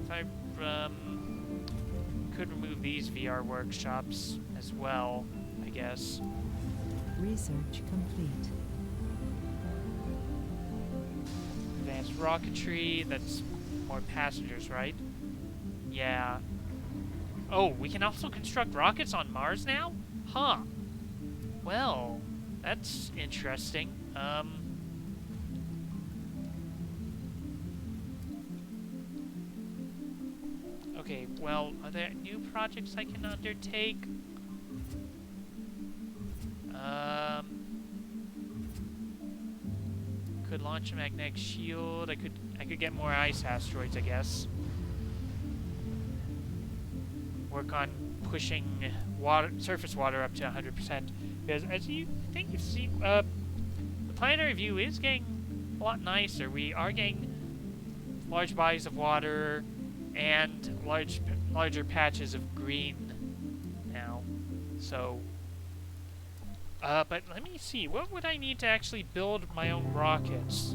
if I could remove these VR workshops as well, I guess. Research complete. Advanced rocketry, that's more passengers, right? Yeah. Oh, we can also construct rockets on Mars now? Huh. Well, that's interesting. Okay, well, are there new projects I can undertake? Could launch a magnetic shield. I could get more ice asteroids, I guess. Work on pushing surface water up to 100%. Because as you think you've seen, the planetary view is getting a lot nicer. We are getting large bodies of water and larger patches of green now. So, but let me see. What would I need to actually build my own rockets?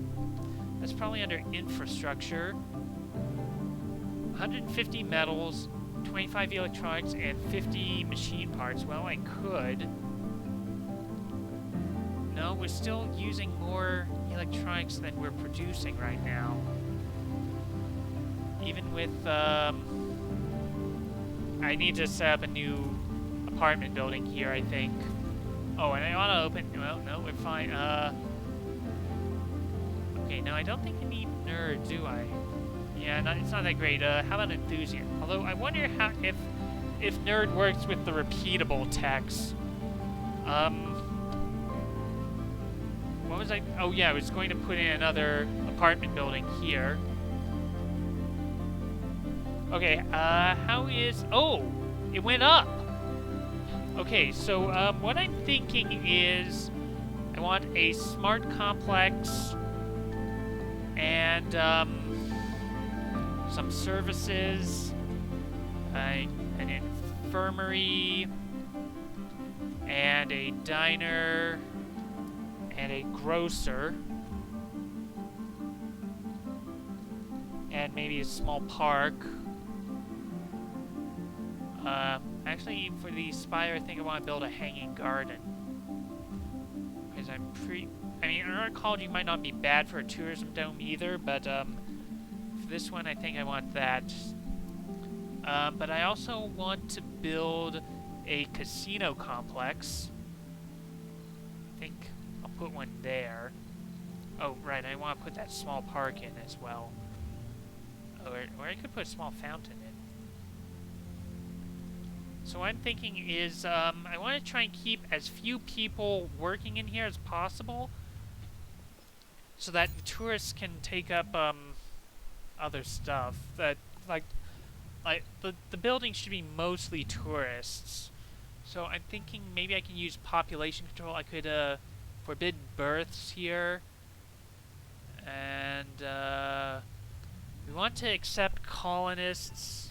That's probably under infrastructure. 150 metals, 25 electronics, and 50 machine parts. Well, I could. No, we're still using more electronics than we're producing right now. Even with, I need to set up a new apartment building here, I think. Oh, and I want to open, well, no, we're fine. Okay, no, I don't think I need nerd, do I? Yeah, it's not that great. How about enthusiast? Although, I wonder how, if nerd works with the repeatable text. What was I, oh yeah, I was going to put in another apartment building here. Okay, how is... Oh! It went up! Okay, so, what I'm thinking is... I want a smart complex... and, some services... an infirmary... and a diner... and a grocer... and maybe a small park... actually, for the Spire, I think I want to build a hanging garden. Because I mean, Aurora College might not be bad for a tourism dome either, but, for this one, I think I want that. But I also want to build a casino complex. I think I'll put one there. Oh, right, I want to put that small park in as well. Or I could put a small fountain in. So what I'm thinking is, I want to try and keep as few people working in here as possible, so that the tourists can take up, other stuff. That, like the building should be mostly tourists. So I'm thinking maybe I can use population control. I could, forbid births here. And, we want to accept colonists.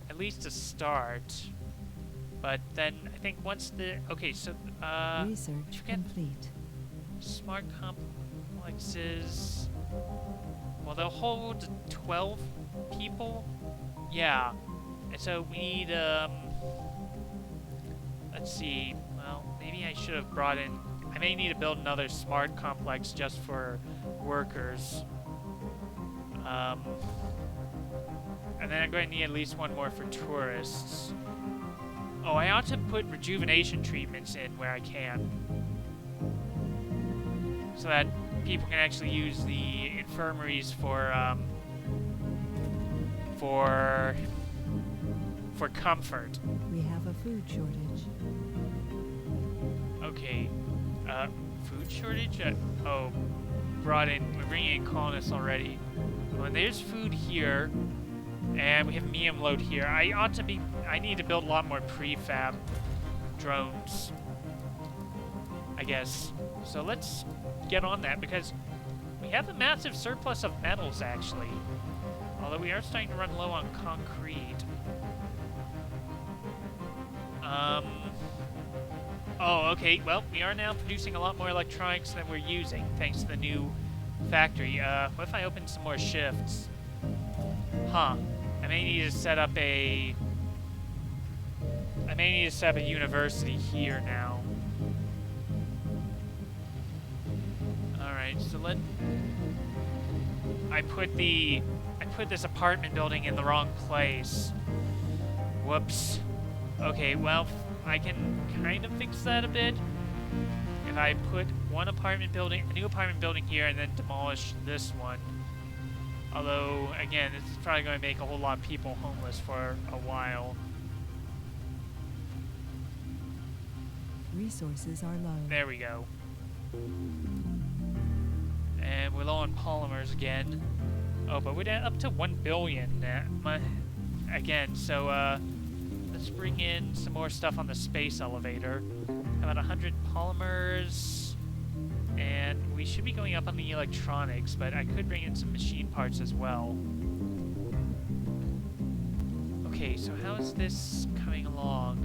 At least to start, but then I think once the research complete. Smart complexes. Well, they'll hold 12 people. Yeah, and so we need let's see. Well, maybe I should have brought in. I may need to build another smart complex just for workers. And then I'm going to need at least one more for tourists. Oh, I ought to put rejuvenation treatments in where I can. So that people can actually use the infirmaries for comfort. We have a food shortage. Okay. Food shortage? Oh, we're bringing in colonists already. Well, there's food here. And we have medium load here. I need to build a lot more prefab drones, I guess. So let's get on that, because we have a massive surplus of metals, actually. Although we are starting to run low on concrete. Oh, okay. Well, we are now producing a lot more electronics than we're using, thanks to the new factory. What if I open some more shifts? Huh. I may need to set up a university here now. Alright, so I put this apartment building in the wrong place. Whoops. Okay, well, I can kind of fix that a bit. If I put a new apartment building here and then demolish this one. Although, again, this is probably going to make a whole lot of people homeless for a while. Resources are low. There we go. And we're low on polymers again. Oh, but we're up to 1 billion now. Again, so let's bring in some more stuff on the space elevator. About 100 polymers. And we should be going up on the electronics, but I could bring in some machine parts as well. Okay, so how is this coming along?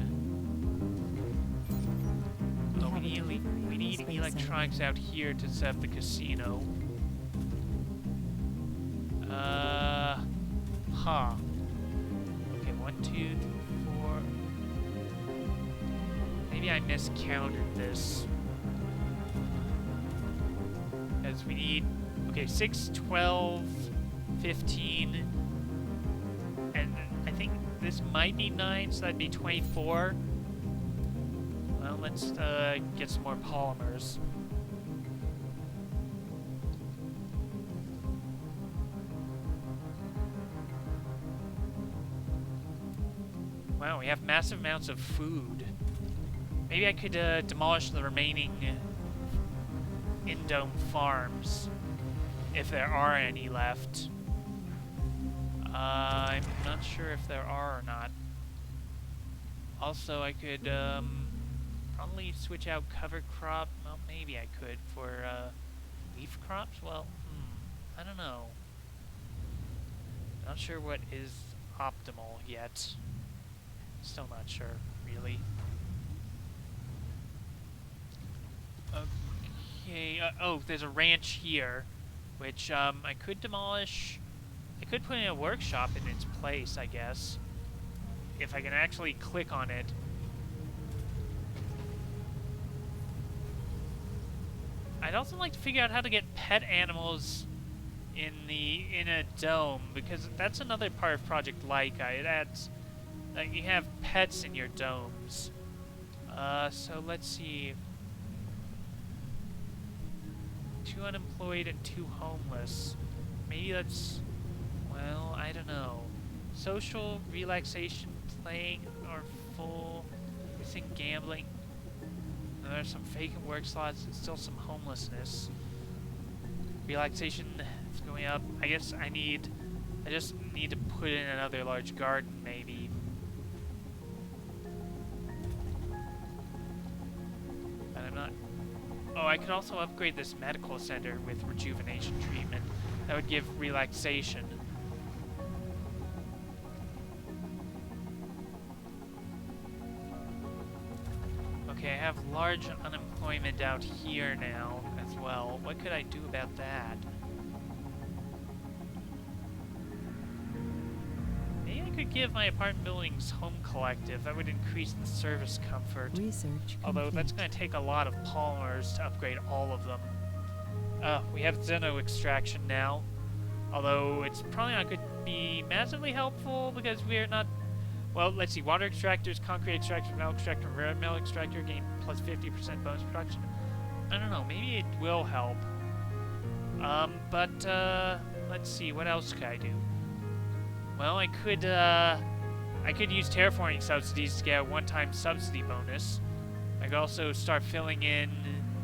Oh, we need electronics out here to set up the casino. Huh. Okay, 1, 2, 4. Maybe I miscounted this. Because we need, okay, 6, 12, 15, and I think this might be 9, so that'd be 24. Well, let's get some more polymers. Wow, we have massive amounts of food. Maybe I could demolish the remaining in-dome farms, if there are any left. I'm not sure if there are or not. Also, I could probably switch out cover crop. Well, maybe I could for leaf crops. Well, I don't know. Not sure what is optimal yet. Still not sure, really. Okay, oh, there's a ranch here, which I could demolish. I could put in a workshop in its place, I guess, if I can actually click on it. I'd also like to figure out how to get pet animals in a dome, because that's another part of Project Laika. It adds that you have pets in your domes. So let's see. 2 unemployed and 2 homeless. Maybe that's, well, I don't know. Social, relaxation, playing, or full, missing gambling. There's some vacant work slots and still some homelessness. Relaxation is going up. I guess I just need to put in another large garden, maybe. But I'm not. Oh, I could also upgrade this medical center with rejuvenation treatment. That would give relaxation. Okay, I have large unemployment out here now as well. What could I do about that? Maybe I could give my apartment buildings home collective. That would increase the service comfort. Research Although complete. that's going to take a lot of polymers to upgrade all of them. We have Xeno extraction now. Although it's probably not going to be massively helpful because we're not... Well, let's see. Water extractors, concrete extractor, metal extractor, rare metal extractor gain plus 50% bonus production. I don't know. Maybe it will help. Let's see. What else could I do? Well, I could use terraforming subsidies to get a one-time subsidy bonus. I could also start filling in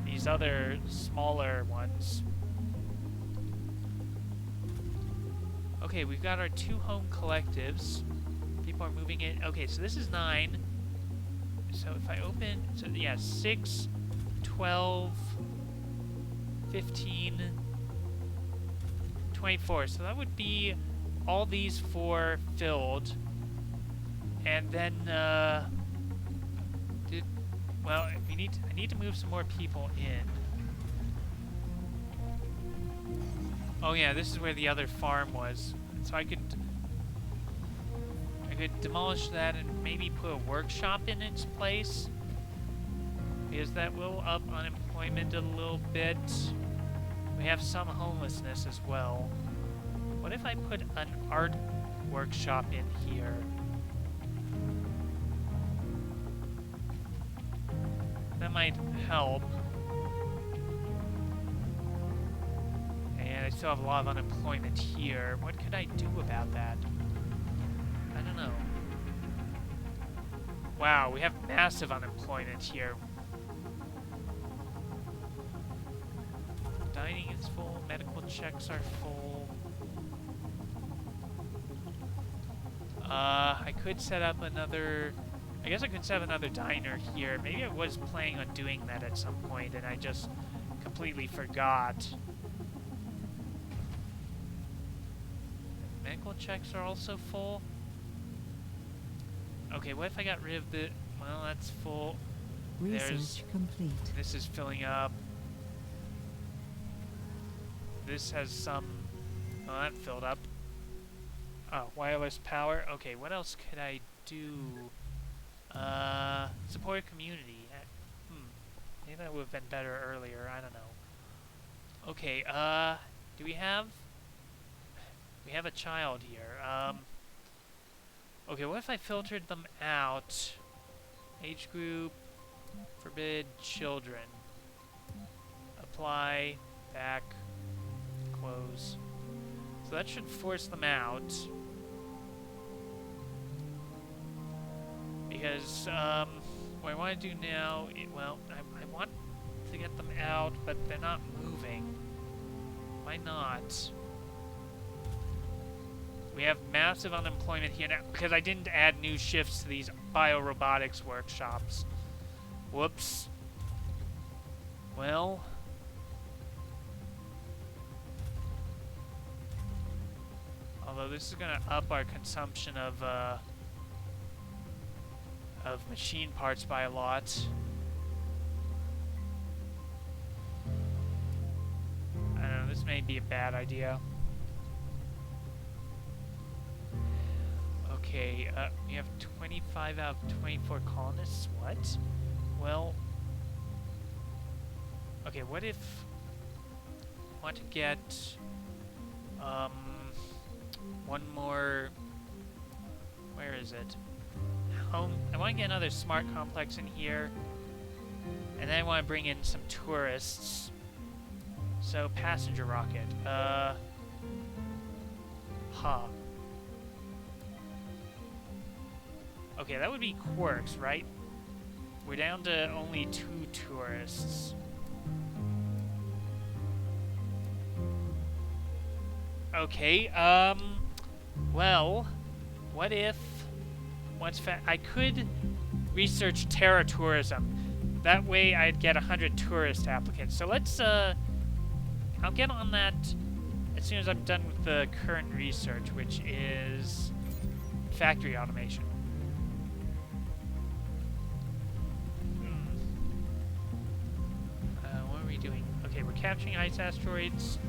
these other smaller ones. Okay, we've got our 2 home collectives. People are moving in. Okay, so this is 9. So if I open, so yeah, 6, 12, 15, 24. So that would be all these 4 filled. And then, I need to move some more people in. Oh yeah, this is where the other farm was. So I could demolish that and maybe put a workshop in its place. Because that will up unemployment a little bit. We have some homelessness as well. What if I put an art workshop in here? That might help. And I still have a lot of unemployment here. What could I do about that? I don't know. Wow, we have massive unemployment here. Dining is full, medical checks are full. I could set up another... I guess I could set up another diner here. Maybe I was planning on doing that at some point and I just completely forgot. Medical checks are also full. Okay, what if I got rid of the... Well, that's full. Research complete. This is filling up. This has some... Oh, that filled up. Oh, wireless power. Okay, what else could I do? Support community. Maybe that would have been better earlier. I don't know. Okay, do we have... We have a child here. Okay, what if I filtered them out? Age group, forbid children. Apply, back, close. So that should force them out. Because, what I want to do now, well, I want to get them out, but they're not moving. Why not? We have massive unemployment here now because I didn't add new shifts to these biorobotics workshops. Whoops. Well. Although this is going to up our consumption of machine parts by a lot. I don't know, this may be a bad idea. Okay, we have 25 out of 24 colonists. What? Well... Okay, what if... I want to get... one more... Where is it? Home. I want to get another smart complex in here. And then I want to bring in some tourists. So, passenger rocket. Okay, that would be quirks, right? We're down to only 2 tourists. Okay, well, what if... I could research terra tourism. That way I'd get 100 tourist applicants. So let's, I'll get on that as soon as I'm done with the current research, which is factory automation. What are we doing? Okay, we're capturing ice asteroids.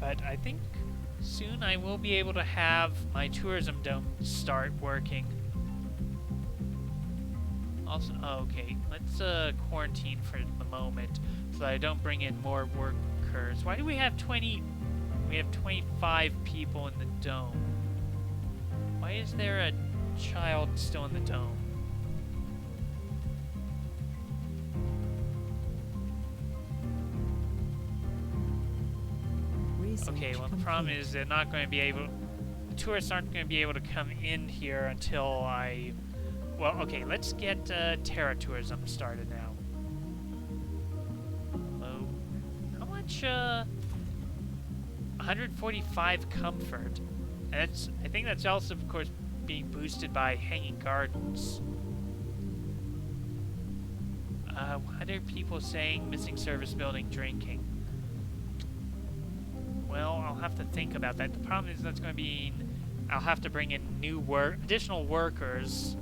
But I think soon I will be able to have my tourism dome start working. Also, okay, let's quarantine for the moment so that I don't bring in more workers. Why do we have 20? We have 25 people in the dome. Why is there a child still in the dome? Okay, well the problem is they're not going to be able... The tourists aren't going to be able to come in here until I... Well, okay, let's get terra tourism started now. Hello? How much, 145 comfort. And that's... I think that's also, of course, being boosted by hanging gardens. What are people saying? Missing service building, drinking. Well, I'll have to think about that. The problem is that's going to be... I'll have to bring in additional workers